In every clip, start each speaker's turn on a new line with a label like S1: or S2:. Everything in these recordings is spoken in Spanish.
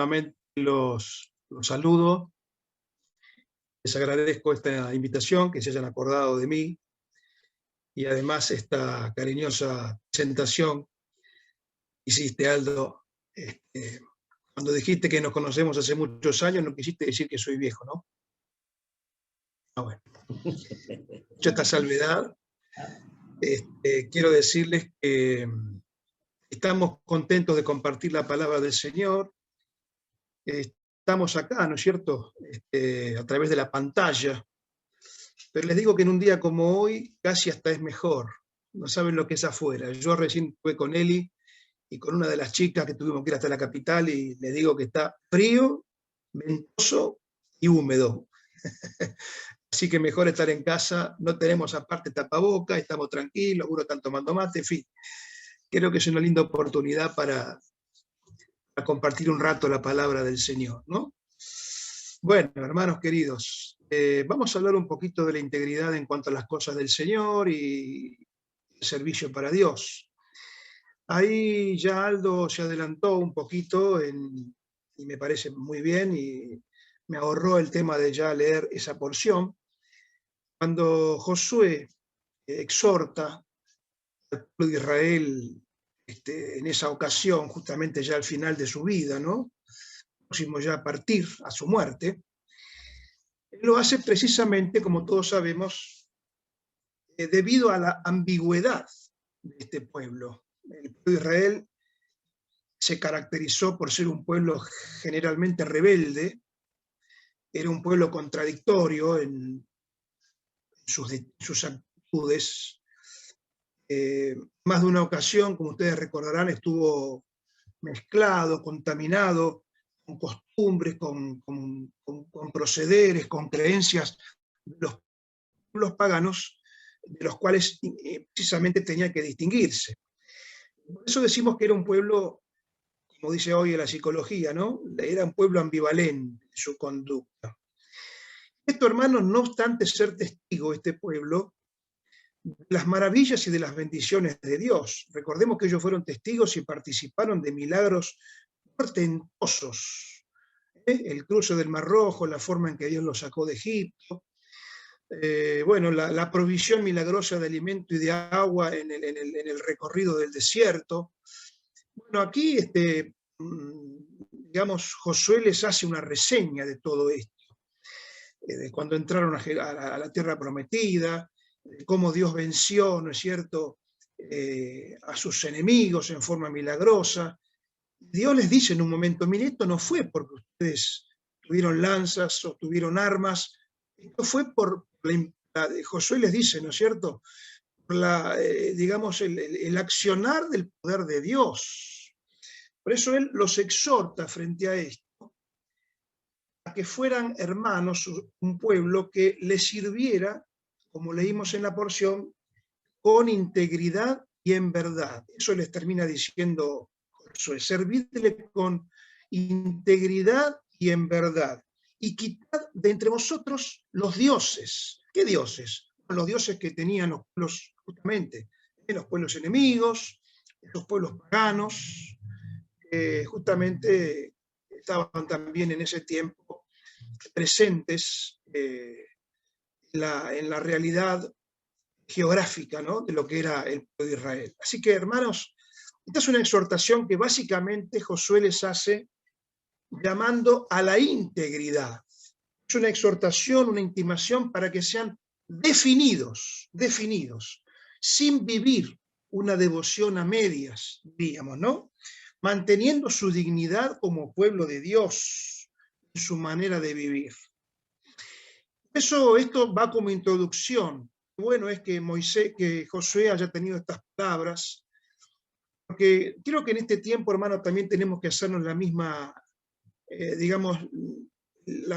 S1: nuevamente los saludo, les agradezco esta invitación, que se hayan acordado de mí, y además esta cariñosa presentación que hiciste, Aldo. Cuando dijiste que nos conocemos hace muchos años, no quisiste decir que soy viejo, ¿no? Ah, bueno. Hecho esta salvedad, quiero decirles que estamos contentos de compartir la palabra del Señor. Estamos acá, ¿no es cierto?, a través de la pantalla, pero les digo que en un día como hoy casi hasta es mejor. No saben lo que es afuera. Yo recién fui con Eli y con una de las chicas que tuvimos que ir hasta la capital, y les digo que está frío, ventoso y húmedo. Así que mejor estar en casa. No tenemos aparte tapaboca, estamos tranquilos, algunos están tomando mate, en fin. Creo que es una linda oportunidad para compartir un rato la palabra del Señor, ¿no? Bueno, hermanos queridos, vamos a hablar un poquito de la integridad en cuanto a las cosas del Señor y el servicio para Dios. Ahí ya Aldo se adelantó un poquito y me parece muy bien, y me ahorró el tema de ya leer esa porción. Cuando Josué exhorta al pueblo de Israel en esa ocasión, justamente ya al final de su vida, ¿no?, próximo ya a partir a su muerte, lo hace precisamente, como todos sabemos, debido a la ambigüedad de este pueblo. El pueblo de Israel se caracterizó por ser un pueblo generalmente rebelde, era un pueblo contradictorio en sus actitudes. Más de una ocasión, como ustedes recordarán, estuvo mezclado, contaminado con costumbres, con procederes, con creencias de los pueblos paganos, de los cuales precisamente tenía que distinguirse. Por eso decimos que era un pueblo, como dice hoy la psicología, ¿no?, era un pueblo ambivalente en su conducta. Esto, hermanos, no obstante ser testigo, este pueblo, de las maravillas y de las bendiciones de Dios. Recordemos que ellos fueron testigos y participaron de milagros portentosos. El cruce del Mar Rojo, la forma en que Dios los sacó de Egipto, bueno, la provisión milagrosa de alimento y de agua en el recorrido del desierto. Bueno, aquí, digamos, Josué les hace una reseña de todo esto, de cuando entraron a la tierra prometida, de cómo Dios venció, ¿no es cierto?, a sus enemigos en forma milagrosa. Dios les dice en un momento: mire, esto no fue porque ustedes tuvieron lanzas o tuvieron armas, esto fue por Josué les dice, ¿no es cierto?, por digamos, el accionar del poder de Dios. Por eso él los exhorta frente a esto, a que fueran hermanos, un pueblo que les sirviera, como leímos en la porción, con integridad y en verdad. Eso les termina diciendo Josué: servidle con integridad y en verdad, y quitad de entre vosotros los dioses. ¿Qué dioses? Los dioses que tenían los pueblos, justamente, los pueblos enemigos, los pueblos paganos, justamente estaban también en ese tiempo presentes en la realidad geográfica, ¿no?, de lo que era el pueblo de Israel. Así que, hermanos, esta es una exhortación que básicamente Josué les hace llamando a la integridad. Es una exhortación, una intimación para que sean definidos, sin vivir una devoción a medias, diríamos, ¿no?, manteniendo su dignidad como pueblo de Dios en su manera de vivir. Esto va como introducción. Bueno es que Josué haya tenido estas palabras, porque creo que en este tiempo, hermano, también tenemos que hacernos la misma, digamos, tener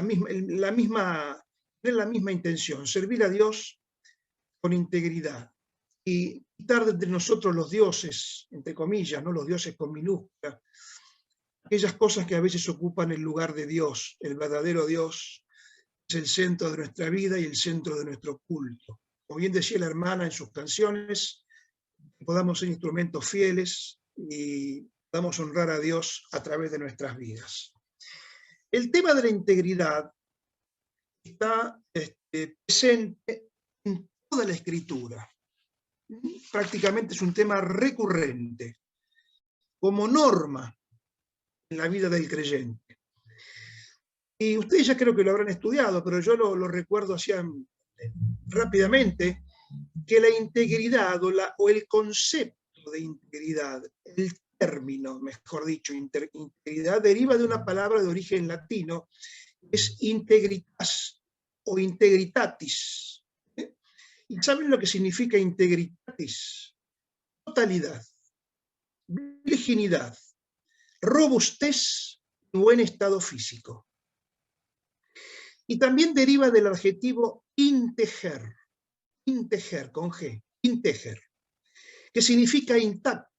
S1: la misma intención: servir a Dios con integridad y quitar de entre nosotros los dioses, entre comillas, ¿no?, los dioses con minúscula, aquellas cosas que a veces ocupan el lugar de Dios. El verdadero Dios es el centro de nuestra vida y el centro de nuestro culto. Como bien decía la hermana en sus canciones, podamos ser instrumentos fieles y podamos honrar a Dios a través de nuestras vidas. El tema de la integridad está presente en toda la Escritura. Prácticamente es un tema recurrente, como norma en la vida del creyente. Y ustedes ya creo que lo habrán estudiado, pero yo lo recuerdo así rápidamente, que la integridad o el concepto de integridad, el término, mejor dicho, integridad, deriva de una palabra de origen latino, es integritas o integritatis. ¿Y saben lo que significa integritatis? Totalidad, virginidad, robustez y buen estado físico. Y también deriva del adjetivo integer, con G, integer, que significa intacto,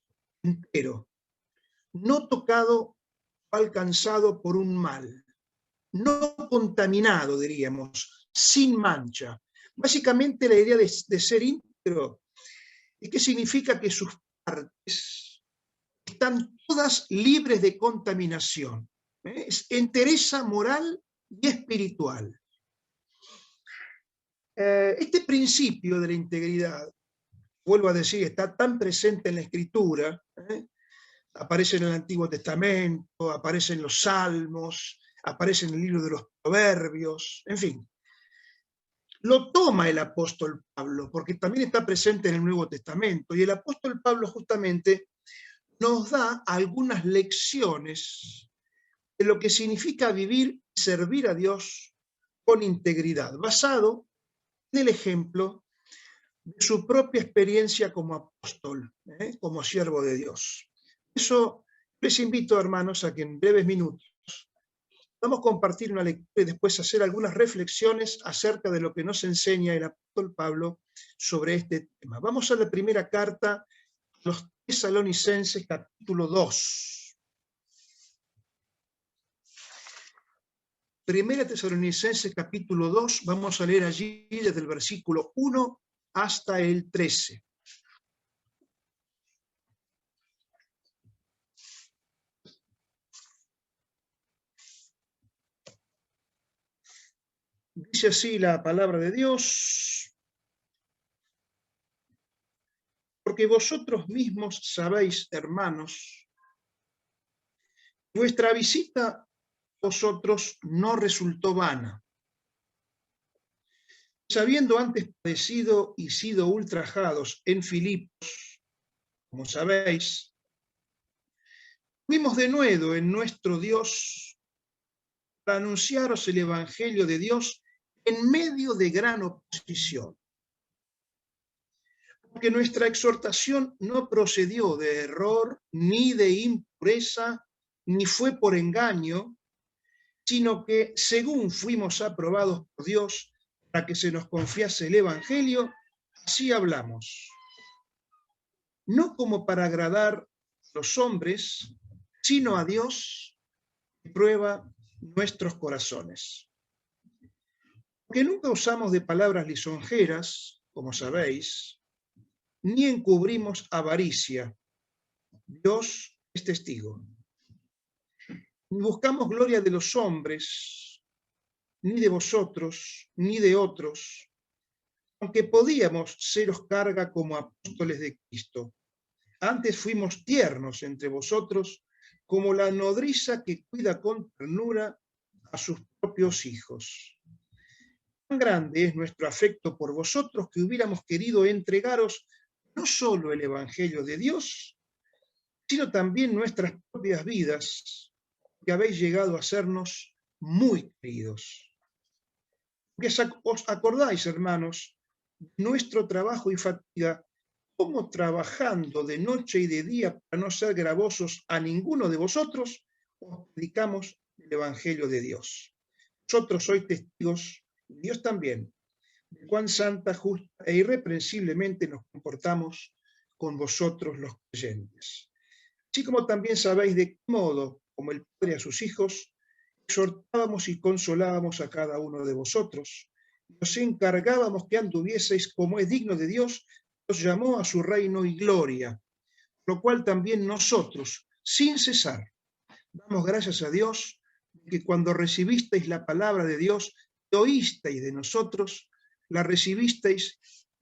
S1: entero, no tocado o alcanzado por un mal, no contaminado, diríamos, sin mancha. Básicamente la idea de ser íntegro es que significa que sus partes están todas libres de contaminación. Es entereza moral y espiritual. Este principio de la integridad, vuelvo a decir, está tan presente en la Escritura, aparece en el Antiguo Testamento, aparece en los Salmos, aparece en el libro de los Proverbios, en fin. Lo toma el apóstol Pablo, porque también está presente en el Nuevo Testamento, y el apóstol Pablo justamente nos da algunas lecciones de lo que significa vivir y servir a Dios con integridad, basado en el ejemplo de su propia experiencia como apóstol, como siervo de Dios. Eso les invito, hermanos, a que en breves minutos vamos a compartir una lectura y después hacer algunas reflexiones acerca de lo que nos enseña el apóstol Pablo sobre este tema. Vamos a la primera carta a los Tesalonicenses, capítulo 2. Primera Tesalonicenses, capítulo 2, vamos a leer allí desde el versículo 1 hasta el 13. Dice así la palabra de Dios: porque vosotros mismos sabéis, hermanos, vuestra visita a vosotros no resultó vana. Habiendo antes padecido y sido ultrajados en Filipos, como sabéis, fuimos de nuevo en nuestro Dios para anunciaros el Evangelio de Dios en medio de gran oposición. Porque nuestra exhortación no procedió de error, ni de impureza, ni fue por engaño, sino que según fuimos aprobados por Dios para que se nos confiase el Evangelio, así hablamos. No como para agradar a los hombres, sino a Dios que prueba nuestros corazones. Porque nunca usamos de palabras lisonjeras, como sabéis, ni encubrimos avaricia. Dios es testigo. Ni buscamos gloria de los hombres, ni de vosotros, ni de otros, aunque podíamos seros carga como apóstoles de Cristo. Antes fuimos tiernos entre vosotros, como la nodriza que cuida con ternura a sus propios hijos. Tan grande es nuestro afecto por vosotros que hubiéramos querido entregaros no solo el Evangelio de Dios, sino también nuestras propias vidas, que habéis llegado a sernos muy queridos. Porque os acordáis, hermanos, de nuestro trabajo y fatiga, como trabajando de noche y de día para no ser gravosos a ninguno de vosotros, os predicamos el Evangelio de Dios. Vosotros sois testigos, y Dios también, de cuán santa, justa e irreprensiblemente nos comportamos con vosotros los creyentes. Así como también sabéis de qué modo, como el Padre a sus hijos, exhortábamos y consolábamos a cada uno de vosotros, y os encargábamos que anduvieseis como es digno de Dios, os llamó a su reino y gloria, lo cual también nosotros, sin cesar, damos gracias a Dios que cuando recibisteis la palabra de Dios, que oísteis de nosotros, la recibisteis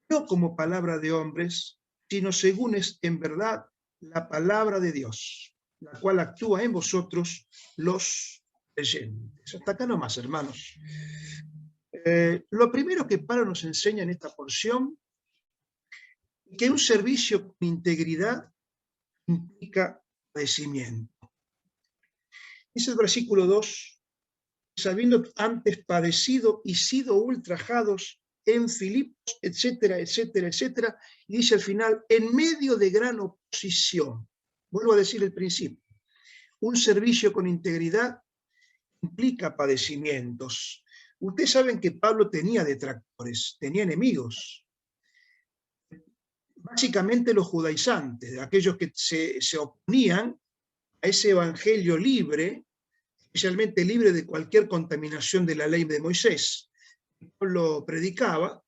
S1: no como palabra de hombres, sino según es en verdad la palabra de Dios, la cual actúa en vosotros los creyentes. Hasta acá nomás, hermanos. Lo primero que Pablo nos enseña en esta porción es que un servicio con integridad implica padecimiento. Dice el versículo 2, sabiendo antes padecido y sido ultrajados en Filipos, etcétera, etcétera, etcétera, y dice al final, en medio de gran oposición. Vuelvo a decir el principio. Un servicio con integridad implica padecimientos. Ustedes saben que Pablo tenía detractores, tenía enemigos. Básicamente los judaizantes, aquellos que se oponían a ese evangelio libre, especialmente libre de cualquier contaminación de la ley de Moisés. Pablo predicaba,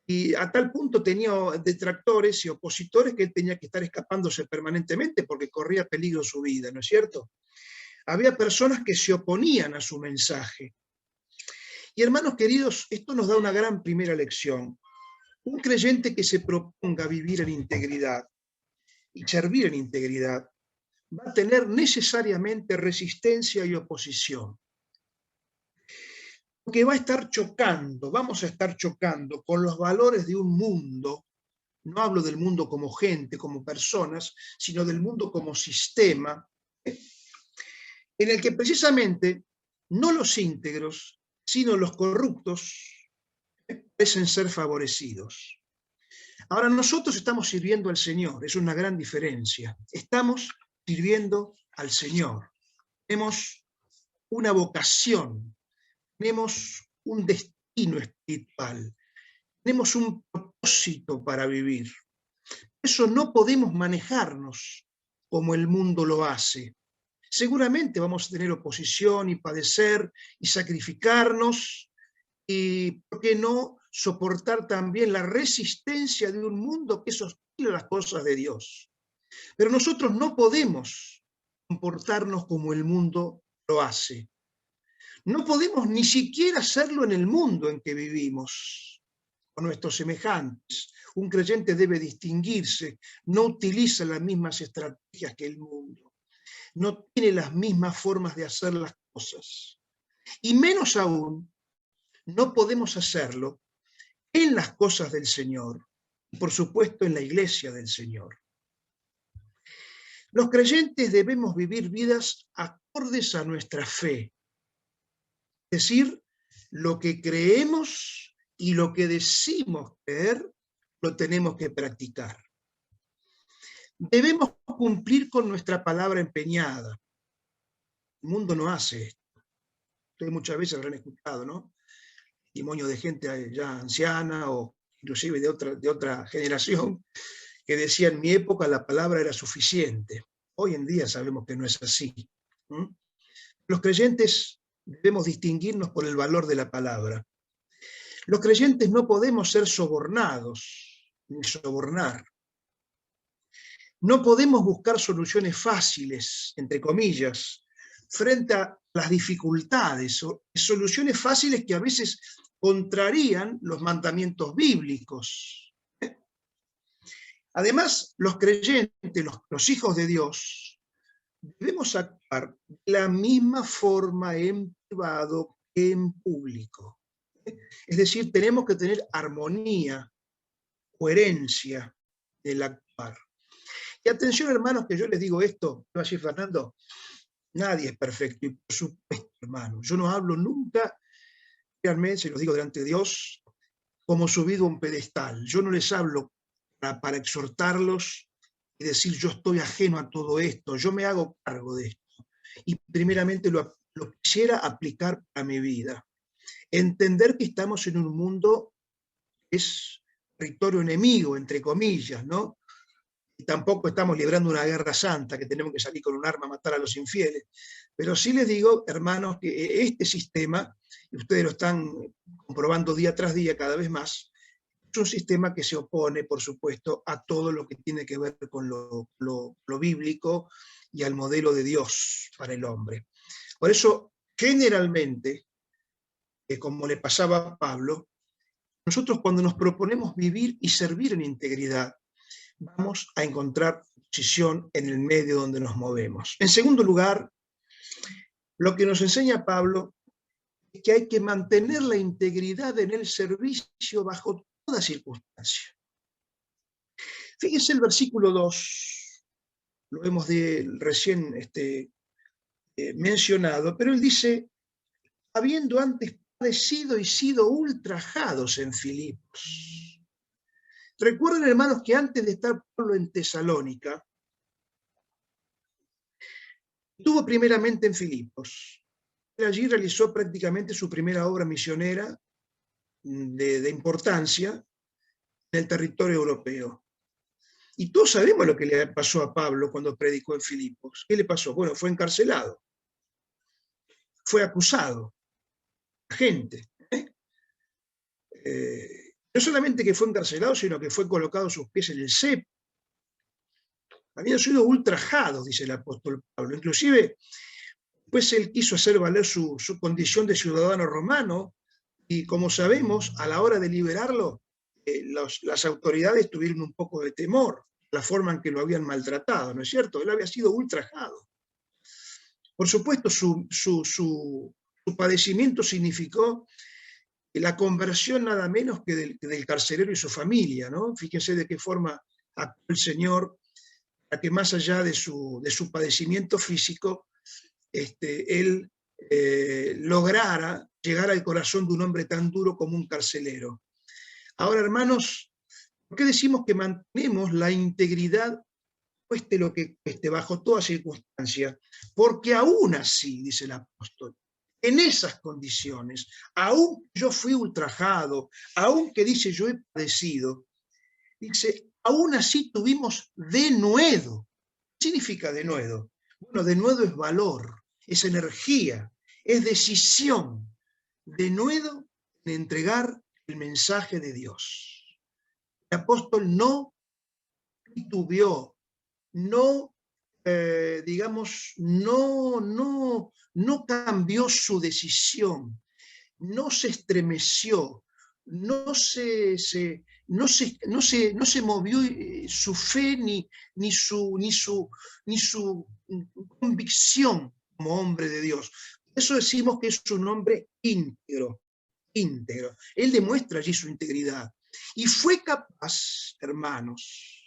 S1: y a tal punto tenía detractores y opositores que él tenía que estar escapándose permanentemente porque corría peligro su vida, ¿no es cierto? Había personas que se oponían a su mensaje. Y hermanos queridos, esto nos da una gran primera lección. Un creyente que se proponga vivir en integridad y servir en integridad va a tener necesariamente resistencia y oposición. Porque va a estar chocando, vamos a estar chocando con los valores de un mundo, no hablo del mundo como gente, como personas, sino del mundo como sistema, en el que precisamente no los íntegros, sino los corruptos parecen ser favorecidos. Ahora nosotros estamos sirviendo al Señor, es una gran diferencia. Estamos sirviendo al Señor. Tenemos una vocación, tenemos un destino espiritual, tenemos un propósito para vivir. Eso no podemos manejarnos como el mundo lo hace. Seguramente vamos a tener oposición y padecer y sacrificarnos y, ¿por qué no?, soportar también la resistencia de un mundo que es hostil a las cosas de Dios. Pero nosotros no podemos comportarnos como el mundo lo hace. No podemos ni siquiera hacerlo en el mundo en que vivimos, con nuestros semejantes. Un creyente debe distinguirse, no utiliza las mismas estrategias que el mundo, no tiene las mismas formas de hacer las cosas. Y menos aún, no podemos hacerlo en las cosas del Señor, y por supuesto en la iglesia del Señor. Los creyentes debemos vivir vidas acordes a nuestra fe, es decir, lo que creemos y lo que decimos creer, lo tenemos que practicar. Debemos cumplir con nuestra palabra empeñada. El mundo no hace esto. Ustedes muchas veces habrán escuchado, ¿no?, testimonio de gente ya anciana o inclusive de otra generación que decía, en mi época la palabra era suficiente. Hoy en día sabemos que no es así. Los creyentes debemos distinguirnos por el valor de la palabra. Los creyentes no podemos ser sobornados ni sobornar. No podemos buscar soluciones fáciles, entre comillas, frente a las dificultades, o soluciones fáciles que a veces contrarían los mandamientos bíblicos. Además, los creyentes, los hijos de Dios, debemos actuar de la misma forma en privado que en público. Es decir, tenemos que tener armonía, coherencia del actuar. Y atención, hermanos, que yo les digo esto, va a decir Fernando, nadie es perfecto, y por supuesto, hermano, yo no hablo nunca, créanme, se los digo delante de Dios, como subido a un pedestal. Yo no les hablo para exhortarlos y decir yo estoy ajeno a todo esto, yo me hago cargo de esto. Y primeramente lo quisiera aplicar a mi vida. Entender que estamos en un mundo que es territorio enemigo, entre comillas, ¿no? Y tampoco estamos librando una guerra santa, que tenemos que salir con un arma a matar a los infieles. Pero sí les digo, hermanos, que este sistema, y ustedes lo están comprobando día tras día cada vez más, es un sistema que se opone, por supuesto, a todo lo que tiene que ver con lo bíblico y al modelo de Dios para el hombre. Por eso Generalmente, como le pasaba a Pablo, nosotros cuando nos proponemos vivir y servir en integridad, vamos a encontrar posición en el medio donde nos movemos. En segundo lugar, lo que nos enseña Pablo es que hay que mantener la integridad en el servicio bajo toda circunstancia. Fíjense el versículo 2, lo hemos recién mencionado, pero él dice, habiendo antes padecido y sido ultrajados en Filipos. Recuerden, hermanos, que antes de estar Pablo en Tesalónica, estuvo primeramente en Filipos. Allí realizó prácticamente su primera obra misionera de importancia en el territorio europeo. Y todos sabemos lo que le pasó a Pablo cuando predicó en Filipos. ¿Qué le pasó? Bueno, fue encarcelado, fue acusado, gente. No solamente que fue encarcelado, sino que fue colocado a sus pies en el cepo. Habían sido ultrajados, dice el apóstol Pablo. Inclusive, pues él quiso hacer valer su condición de ciudadano romano, y como sabemos, a la hora de liberarlo, las autoridades tuvieron un poco de temor, la forma en que lo habían maltratado, ¿no es cierto? Él había sido ultrajado. Por supuesto, su padecimiento significó la conversión nada menos que del carcelero y su familia, ¿no? Fíjense de qué forma actuó el Señor, para que más allá de su padecimiento físico, él lograra llegar al corazón de un hombre tan duro como un carcelero. Ahora, hermanos, ¿por qué decimos que mantenemos la integridad, cueste lo que cueste, bajo toda circunstancia? Porque aún así, dice el apóstol, en esas condiciones, aún yo fui ultrajado, aún que dice yo he padecido, dice, aún así tuvimos denuedo. ¿Qué significa denuedo? Bueno, denuedo es valor, es energía, es decisión. Denuedo en entregar el mensaje de Dios. El apóstol no titubeó, no, digamos, no cambió su decisión, no se estremeció, no se movió su fe ni su convicción como hombre de Dios. Por eso decimos que es un hombre íntegro. Él demuestra allí su integridad. Y fue capaz, hermanos,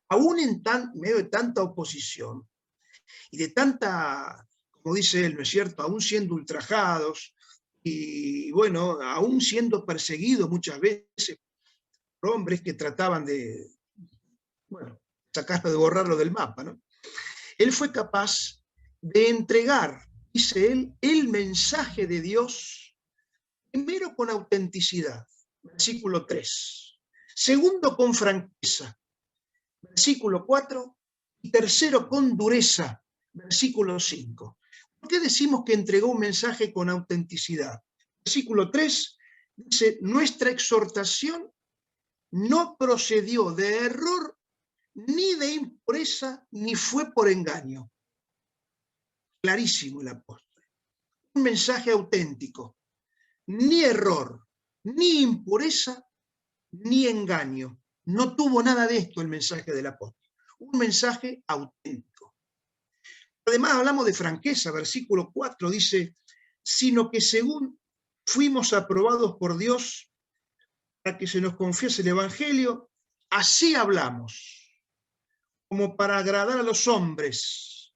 S1: aún en medio de tanta oposición y de tanta, como dice él, ¿no es cierto?, aún siendo ultrajados y, bueno, aún siendo perseguidos muchas veces por hombres que trataban de, bueno, sacarlo, de borrarlo del mapa, ¿no? Él fue capaz de entregar, dice él, el mensaje de Dios, primero con autenticidad, versículo 3, segundo con franqueza, versículo 4, y tercero con dureza, versículo 5. ¿Por qué decimos que entregó un mensaje con autenticidad? Versículo 3 dice, nuestra exhortación no procedió de error, ni de impureza, ni fue por engaño. Clarísimo el apóstol. Un mensaje auténtico. Ni error, ni impureza, ni engaño. No tuvo nada de esto el mensaje del apóstol. Un mensaje auténtico. Además hablamos de franqueza. Versículo 4 dice, sino que según fuimos aprobados por Dios para que se nos confiese el Evangelio, así hablamos, como para agradar a los hombres.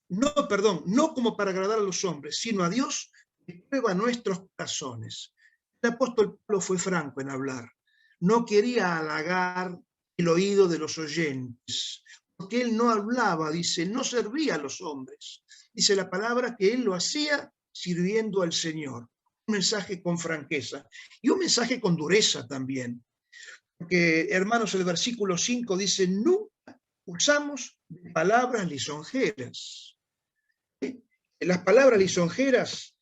S1: No como para agradar a los hombres, sino a Dios que prueba nuestros corazones. El apóstol Pablo fue franco en hablar. No quería halagar el oído de los oyentes, porque él no hablaba, dice, no servía a los hombres. Dice la palabra que él lo hacía sirviendo al Señor. Un mensaje con franqueza y un mensaje con dureza también. Porque, hermanos, el versículo 5 dice, nunca usamos palabras lisonjeras. Las palabras lisonjeras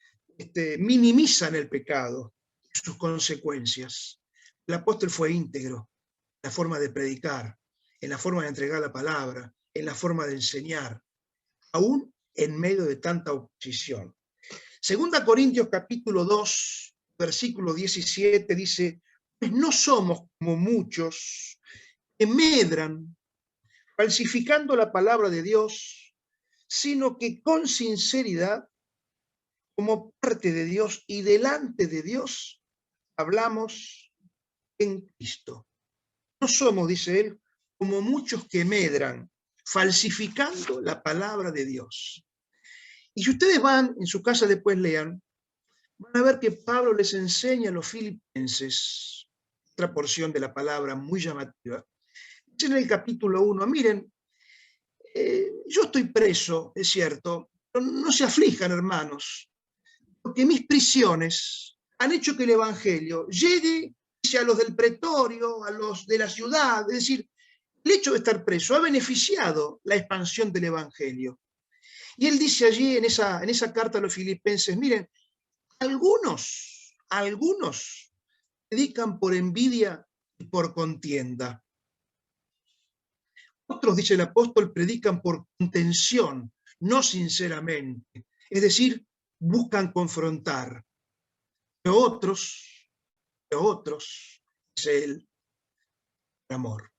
S1: minimizan el pecado y sus consecuencias. El apóstol fue íntegro en la forma de predicar, en la forma de entregar la palabra, en la forma de enseñar, aún en medio de tanta oposición. Segunda Corintios capítulo 2, versículo 17 dice, pues no somos como muchos que medran falsificando la palabra de Dios, sino que con sinceridad, como parte de Dios y delante de Dios, hablamos en Cristo. No somos, dice él, como muchos que medran, falsificando la palabra de Dios. Y si ustedes van en su casa, después lean, van a ver que Pablo les enseña a los filipenses, otra porción de la palabra muy llamativa. Dice en el capítulo 1, miren, yo estoy preso, es cierto, pero no se aflijan, hermanos, porque mis prisiones han hecho que el Evangelio llegue a los del pretorio, a los de la ciudad, es decir, el hecho de estar preso ha beneficiado la expansión del Evangelio. Y él dice allí en esa carta a los filipenses, miren, algunos predican por envidia y por contienda. Otros, dice el apóstol, predican por contención, no sinceramente. Es decir, buscan confrontar. Pero otros, dice él, amor.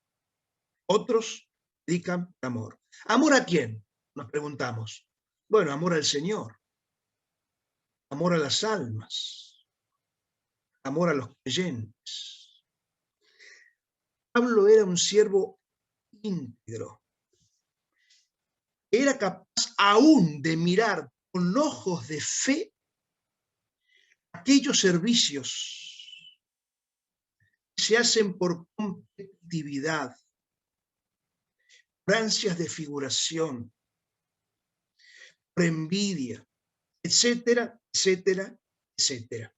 S1: Otros predican amor. ¿Amor a quién? Nos preguntamos. Bueno, amor al Señor. Amor a las almas. Amor a los creyentes. Pablo era un siervo íntegro. Era capaz aún de mirar con ojos de fe aquellos servicios que se hacen por competitividad, por ansias de figuración, por envidia, etcétera, etcétera, etcétera.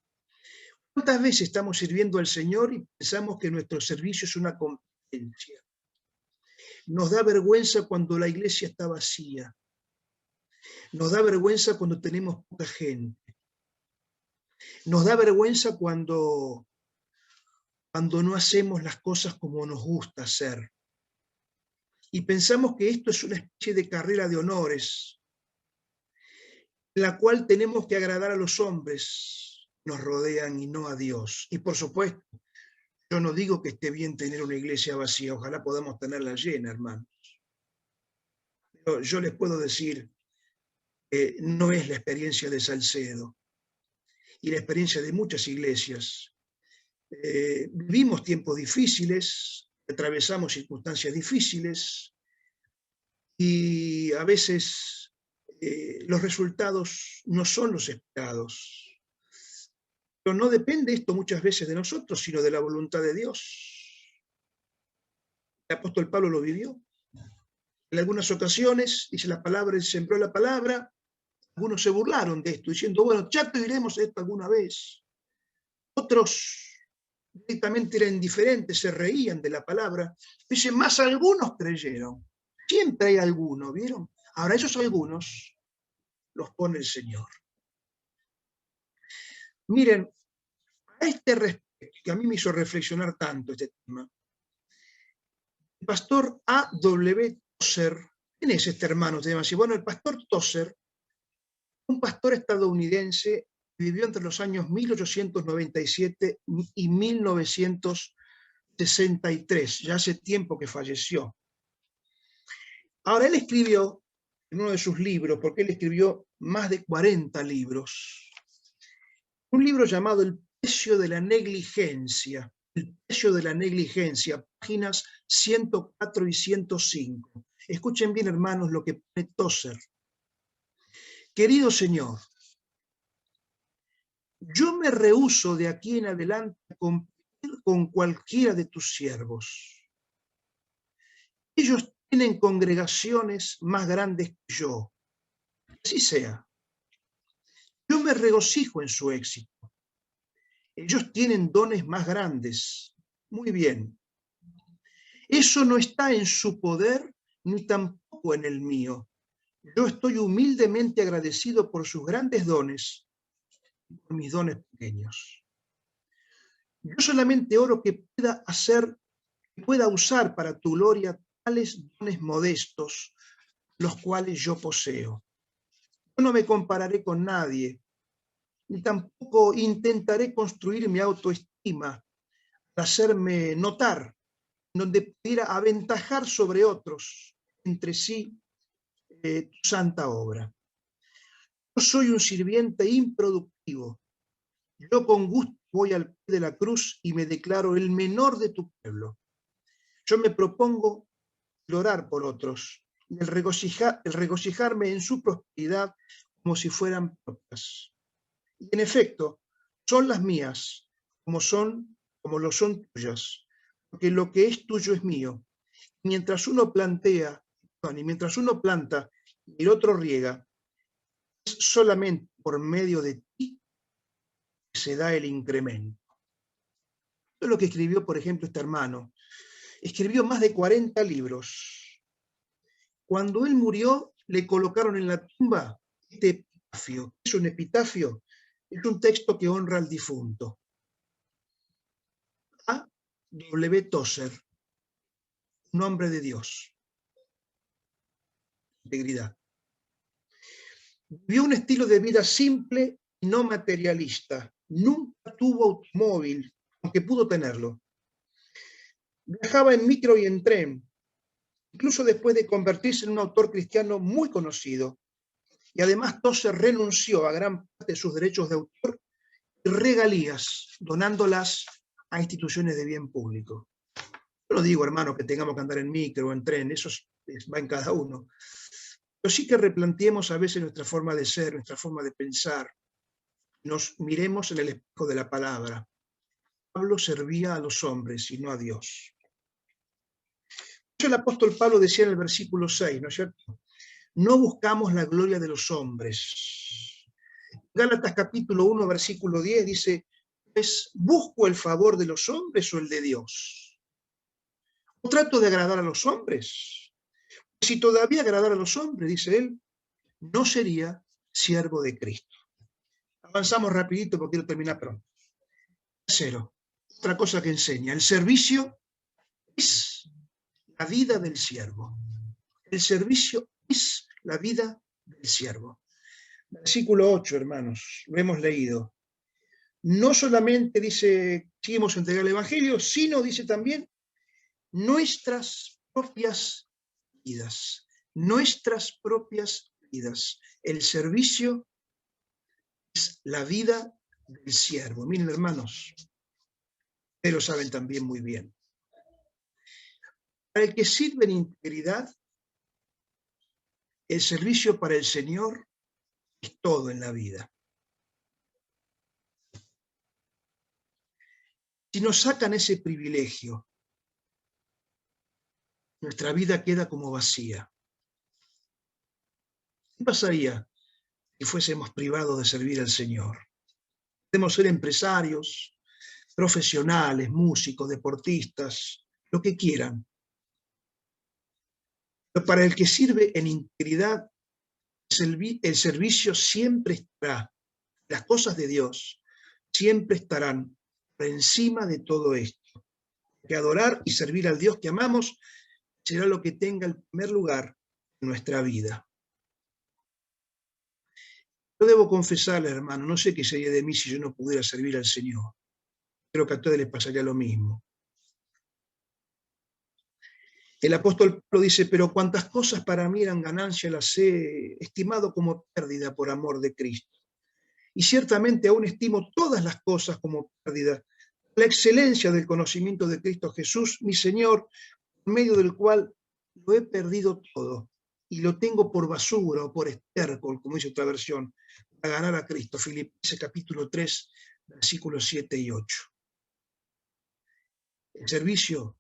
S1: ¿Cuántas veces estamos sirviendo al Señor y pensamos que nuestro servicio es una competencia? Nos da vergüenza cuando la iglesia está vacía. Nos da vergüenza cuando tenemos poca gente. Nos da vergüenza cuando no hacemos las cosas como nos gusta hacer. Y pensamos que esto es una especie de carrera de honores, en la cual tenemos que agradar a los hombres que nos rodean y no a Dios. Y por supuesto, yo no digo que esté bien tener una iglesia vacía, ojalá podamos tenerla llena, hermanos. Pero yo les puedo decir que no es la experiencia de Salcedo y la experiencia de muchas iglesias. Vivimos tiempos difíciles, atravesamos circunstancias difíciles y a veces los resultados no son los esperados. Pero no depende esto muchas veces de nosotros, sino de la voluntad de Dios. El apóstol Pablo lo vivió. En algunas ocasiones, dice la palabra, él sembró la palabra, algunos se burlaron de esto, diciendo, bueno, ya te diremos esto alguna vez. Otros directamente eran indiferentes, se reían de la palabra. Dice, más algunos creyeron. Siempre hay algunos, ¿vieron? Ahora esos algunos los pone el Señor. Miren, a este respecto, que a mí me hizo reflexionar tanto este tema, el pastor A.W. Tozer, ¿quién es este hermano? Usted me dice, bueno, el pastor Tozer, un pastor estadounidense, vivió entre los años 1897 y 1963, ya hace tiempo que falleció. Ahora, él escribió en uno de sus libros, porque él escribió más de 40 libros, un libro llamado El precio de la negligencia, El precio de la negligencia, páginas 104 y 105. Escuchen bien, hermanos, lo que pone Tozer. Querido Señor, yo me rehúso de aquí en adelante a competir con cualquiera de tus siervos. Ellos tienen congregaciones más grandes que yo. Así sea. Yo me regocijo en su éxito. Ellos tienen dones más grandes. Muy bien. Eso no está en su poder ni tampoco en el mío. Yo estoy humildemente agradecido por sus grandes dones y por mis dones pequeños. Yo solamente oro que pueda usar para tu gloria tales dones modestos, los cuales yo poseo. Yo no me compararé con nadie, ni tampoco intentaré construir mi autoestima para hacerme notar, donde pudiera aventajar sobre otros entre sí tu santa obra. Yo soy un sirviente improductivo. Yo con gusto voy al pie de la cruz y me declaro el menor de tu pueblo. Yo me propongo orar por otros, y el regocijarme en su prosperidad como si fueran propias. Y en efecto, son las mías, como lo son tuyas, porque lo que es tuyo es mío. Mientras uno mientras uno planta y el otro riega, es solamente por medio de ti que se da el incremento. Esto es lo que escribió, por ejemplo, este hermano. Escribió más de 40 libros. Cuando él murió, le colocaron en la tumba este epitafio. ¿Es un epitafio? Es un texto que honra al difunto. A. W. Tozer, un hombre de Dios. Integridad. Vivió un estilo de vida simple y no materialista. Nunca tuvo automóvil, aunque pudo tenerlo. Viajaba en micro y en tren, incluso después de convertirse en un autor cristiano muy conocido. Y además Tozer renunció a gran parte de sus derechos de autor y regalías, donándolas a instituciones de bien público. Yo no digo, hermano, que tengamos que andar en micro o en tren, eso va en cada uno. Pero sí que replanteemos a veces nuestra forma de ser, nuestra forma de pensar. Nos miremos en el espejo de la palabra. Pablo servía a los hombres y no a Dios. El apóstol Pablo decía en el versículo 6, ¿no es cierto? No buscamos la gloria de los hombres. Gálatas capítulo 1, versículo 10 dice, pues, ¿busco el favor de los hombres o el de Dios? ¿O trato de agradar a los hombres? Si todavía agradara a los hombres, dice él, no sería siervo de Cristo. Avanzamos rapidito porque quiero terminar pronto. Tercero, otra cosa que enseña, el servicio es la vida del siervo. El servicio es la vida del siervo. Versículo 8, hermanos, lo hemos leído. No solamente dice, seguimos entregar el Evangelio, sino dice también nuestras propias vidas. Nuestras propias vidas. El servicio es la vida del siervo. Miren, hermanos, ustedes lo saben también muy bien. Para el que sirve en integridad, el servicio para el Señor es todo en la vida. Si nos sacan ese privilegio, nuestra vida queda como vacía. ¿Qué pasaría si fuésemos privados de servir al Señor? Podemos ser empresarios, profesionales, músicos, deportistas, lo que quieran. Pero para el que sirve en integridad, el servicio siempre estará. Las cosas de Dios siempre estarán por encima de todo esto. Que adorar y servir al Dios que amamos será lo que tenga el primer lugar en nuestra vida. Yo debo confesarles, hermano, no sé qué sería de mí si yo no pudiera servir al Señor. Creo que a ustedes les pasaría lo mismo. El apóstol Pablo dice, pero cuantas cosas para mí eran ganancia las he estimado como pérdida por amor de Cristo. Y ciertamente aún estimo todas las cosas como pérdida, la excelencia del conocimiento de Cristo Jesús, mi Señor, por medio del cual lo he perdido todo y lo tengo por basura o por estiércol, como dice otra versión, para ganar a Cristo. Filipenses capítulo 3, versículos 7 y 8. El servicio,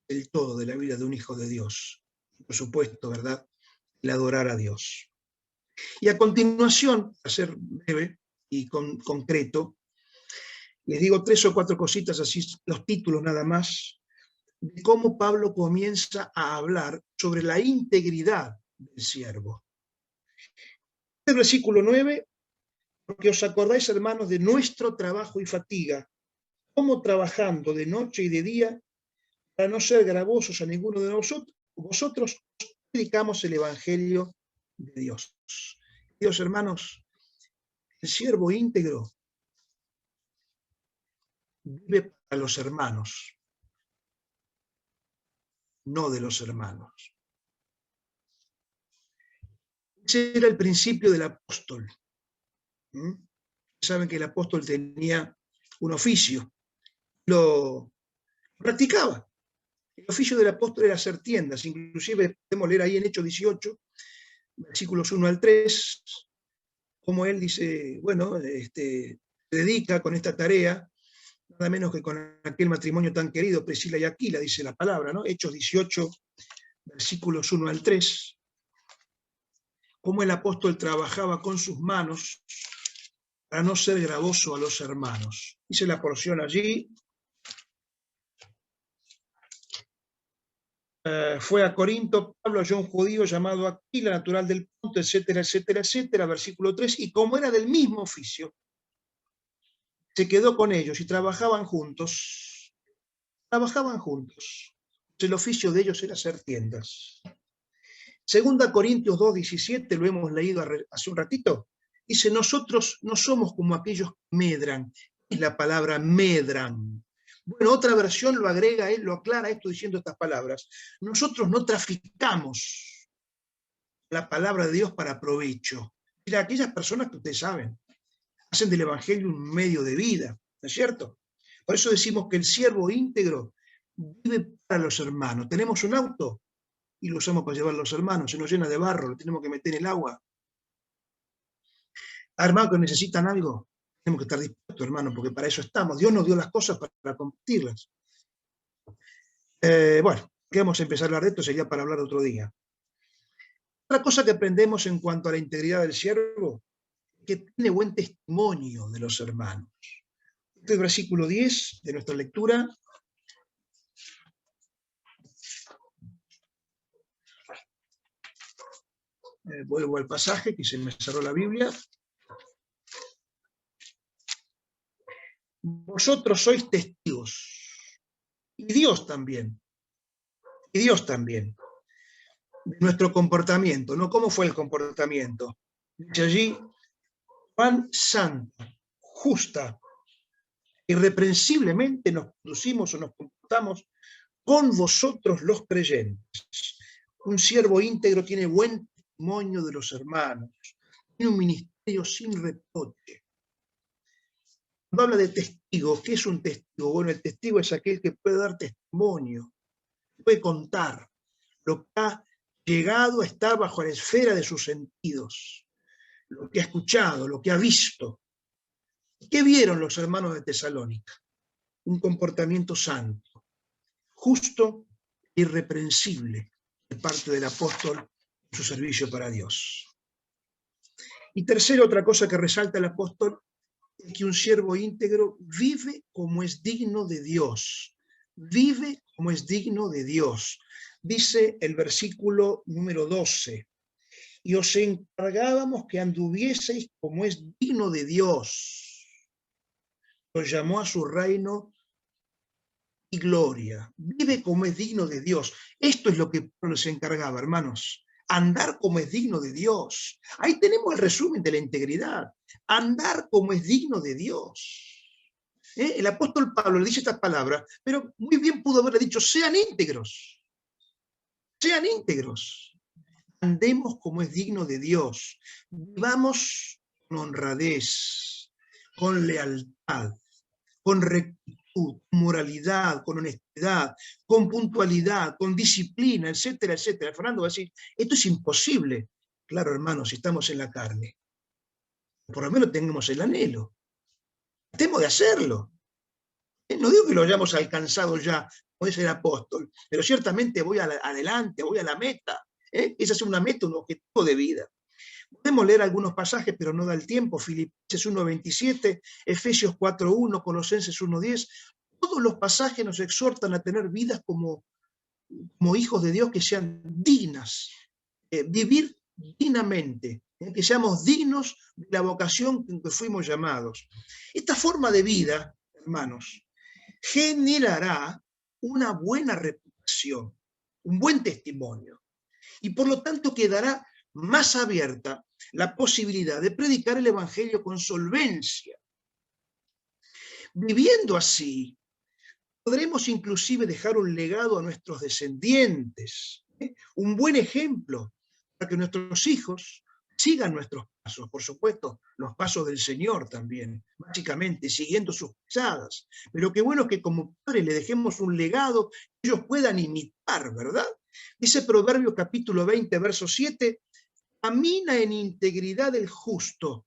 S1: el todo de la vida de un hijo de Dios. Por supuesto, ¿verdad? El adorar a Dios. Y a continuación, para ser breve y concreto, les digo 3 o 4 cositas, así los títulos nada más, de cómo Pablo comienza a hablar sobre la integridad del siervo. El versículo 9, porque os acordáis, hermanos, de nuestro trabajo y fatiga, cómo trabajando de noche y de día, para no ser gravosos a ninguno de vosotros predicamos el Evangelio de Dios. Dios, hermanos, El siervo íntegro vive para los hermanos, no de los hermanos. Ese era el principio del apóstol. Saben que el apóstol tenía un oficio, lo practicaba. El oficio del apóstol era hacer tiendas, inclusive podemos leer ahí en Hechos 18, versículos 1 al 3, como él dice, bueno, se dedica con esta tarea, nada menos que con aquel matrimonio tan querido, Priscila y Aquila, dice la palabra, ¿no? Hechos 18, versículos 1 al 3, cómo el apóstol trabajaba con sus manos para no ser gravoso a los hermanos. Dice la porción allí, fue a Corinto, Pablo halló un judío llamado Aquila, natural del Ponto, etcétera, etcétera, etcétera, versículo 3, y como era del mismo oficio, se quedó con ellos y trabajaban juntos. El oficio de ellos era hacer tiendas. Segunda Corintios 2:17, lo hemos leído hace un ratito, dice, nosotros no somos como aquellos que medran. Es la palabra medran. Bueno, otra versión lo agrega, él lo aclara esto diciendo estas palabras. Nosotros no traficamos la palabra de Dios para provecho. Mira, aquellas personas que ustedes saben, hacen del evangelio un medio de vida, ¿no es cierto? Por eso decimos que el siervo íntegro vive para los hermanos. Tenemos un auto y lo usamos para llevar a los hermanos, se nos llena de barro, lo tenemos que meter en el agua. Hermanos que necesitan algo, tenemos que estar dispuestos, hermano, porque para eso estamos. Dios nos dio las cosas para compartirlas. Bueno, que vamos a empezar a hablar de esto, sería para hablar otro día. Otra cosa que aprendemos en cuanto a la integridad del siervo, que tiene buen testimonio de los hermanos. Este es el versículo 10 de nuestra lectura. Vuelvo al pasaje, que se me cerró la Biblia. Vosotros sois testigos, y Dios también, de nuestro comportamiento, ¿no? ¿Cómo fue el comportamiento? Dice allí, cuán santa, justa, irreprensiblemente nos conducimos o nos comportamos con vosotros los creyentes. Un siervo íntegro tiene buen testimonio de los hermanos, tiene un ministerio sin reproche. Cuando habla de testigo, ¿qué es un testigo? Bueno, el testigo es aquel que puede dar testimonio, puede contar lo que ha llegado a estar bajo la esfera de sus sentidos, lo que ha escuchado, lo que ha visto. ¿Qué vieron los hermanos de Tesalónica? Un comportamiento santo, justo e irreprensible de parte del apóstol en su servicio para Dios. Y tercero, otra cosa que resalta el apóstol, es que un siervo íntegro vive como es digno de Dios. Vive como es digno de Dios. Dice el versículo número 12, y os encargábamos que anduvieseis como es digno de Dios. Os llamó a su reino y gloria. Vive como es digno de Dios. Esto es lo que Pablo se encargaba, hermanos. Andar como es digno de Dios. Ahí tenemos el resumen de la integridad. Andar como es digno de Dios. El apóstol Pablo le dice estas palabras, pero muy bien pudo haberle dicho, sean íntegros. Sean íntegros. Andemos como es digno de Dios. Vivamos con honradez, con lealtad, con rectitud, con moralidad, con honestidad, con puntualidad, con disciplina, etcétera, etcétera. Fernando va a decir, esto es imposible. Claro, hermanos, si estamos en la carne, por lo menos tengamos el anhelo. Tratemos de hacerlo. No digo que lo hayamos alcanzado ya, como dice el apóstol, pero ciertamente voy adelante, voy a la meta. Esa es una meta, un objetivo de vida. Podemos leer algunos pasajes, pero no da el tiempo. Filipenses 1:27, Efesios 4:1, Colosenses 1:10. Todos los pasajes nos exhortan a tener vidas como hijos de Dios que sean dignas, vivir dignamente, que seamos dignos de la vocación con que fuimos llamados. Esta forma de vida, hermanos, generará una buena reputación, un buen testimonio, y por lo tanto quedará más abierta la posibilidad de predicar el Evangelio con solvencia. Viviendo así, podremos inclusive dejar un legado a nuestros descendientes, un buen ejemplo para que nuestros hijos sigan nuestros pasos, por supuesto, los pasos del Señor también, básicamente, siguiendo sus pisadas. Pero qué bueno que como padres le dejemos un legado que ellos puedan imitar, ¿verdad? Dice Proverbios capítulo 20, verso 7, camina en integridad el justo,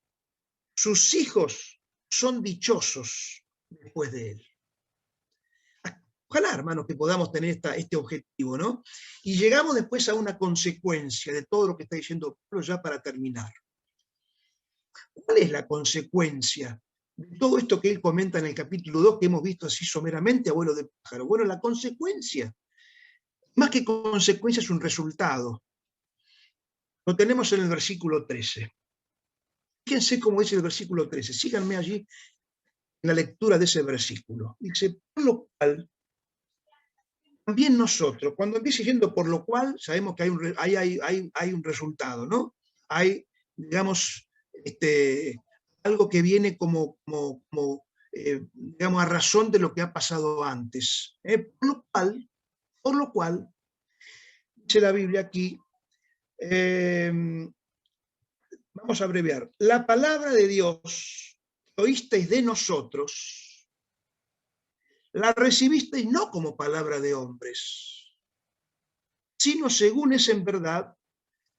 S1: sus hijos son dichosos después de él. Ojalá, hermanos, que podamos tener este objetivo, ¿no? Y llegamos después a una consecuencia de todo lo que está diciendo Pablo ya para terminar. ¿Cuál es la consecuencia de todo esto que él comenta en el capítulo 2, que hemos visto así someramente a vuelo de pájaro? Bueno, la consecuencia, más que consecuencia, es un resultado. Lo tenemos en el versículo 13. Fíjense cómo es el versículo 13. Síganme allí en la lectura de ese versículo. Dice, por lo cual, también nosotros, cuando empieza diciendo por lo cual, sabemos que hay un resultado, ¿no? Hay, digamos, algo que viene digamos, a razón de lo que ha pasado antes. Por lo cual, dice la Biblia aquí, vamos a abreviar, la palabra de Dios que oísteis de nosotros, la recibisteis no como palabra de hombres, sino según es en verdad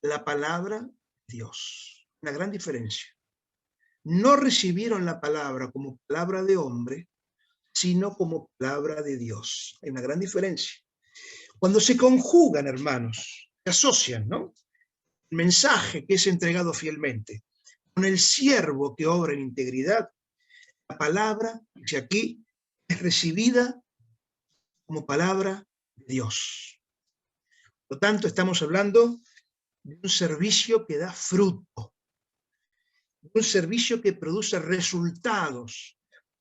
S1: la palabra de Dios. Una gran diferencia. No recibieron la palabra como palabra de hombre, sino como palabra de Dios. Hay una gran diferencia. Cuando se conjugan, hermanos, se asocian, ¿no? El mensaje que es entregado fielmente con el siervo que obra en integridad, la palabra, dice aquí, es recibida como palabra de Dios. Por lo tanto, estamos hablando de un servicio que da fruto, de un servicio que produce resultados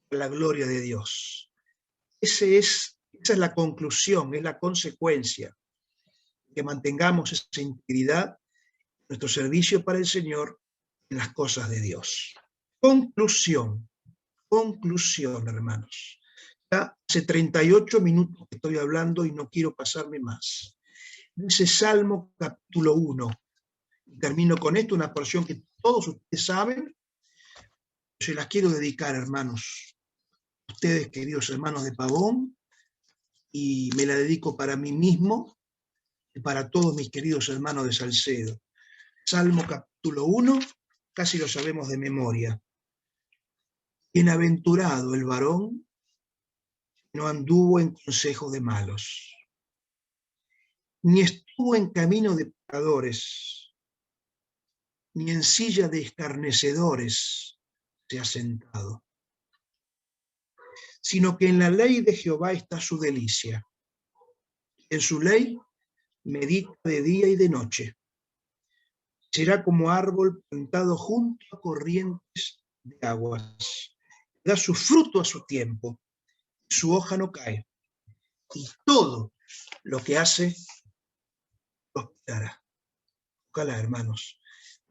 S1: para la gloria de Dios. Esa es la conclusión, es la consecuencia, que mantengamos esa integridad, nuestro servicio para el Señor en las cosas de Dios. Conclusión, hermanos. Ya hace 38 minutos que estoy hablando y no quiero pasarme más. Dice Salmo capítulo 1. Termino con esto, una porción que todos ustedes saben. Se las quiero dedicar, hermanos, a ustedes, queridos hermanos de Pavón, y me la dedico para mí mismo y para todos mis queridos hermanos de Salcedo. Salmo capítulo 1, casi lo sabemos de memoria. Bienaventurado el varón que no anduvo en consejo de malos, ni estuvo en camino de pecadores, ni en silla de escarnecedores se ha sentado, sino que en la ley de Jehová está su delicia. En su ley medita de día y de noche. Será como árbol plantado junto a corrientes de aguas. Da su fruto a su tiempo, su hoja no cae, y todo lo que hace prosperará. Ojalá, hermanos,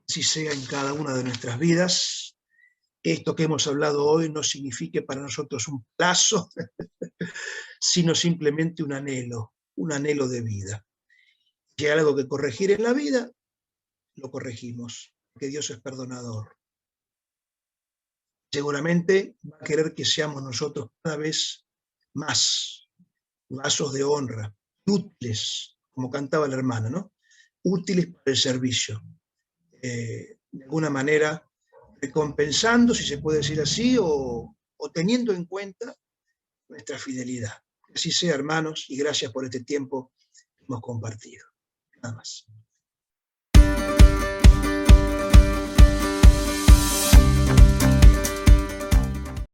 S1: así sea en cada una de nuestras vidas. Esto que hemos hablado hoy no signifique para nosotros un plazo, sino simplemente un anhelo de vida. Si hay algo que corregir en la vida, lo corregimos, porque Dios es perdonador. Seguramente va a querer que seamos nosotros cada vez más vasos de honra, útiles, como cantaba la hermana, ¿no? Útiles para el servicio. De alguna manera, recompensando, si se puede decir así, o teniendo en cuenta nuestra fidelidad. Así sea, hermanos, y gracias por este tiempo que hemos compartido. Nada más.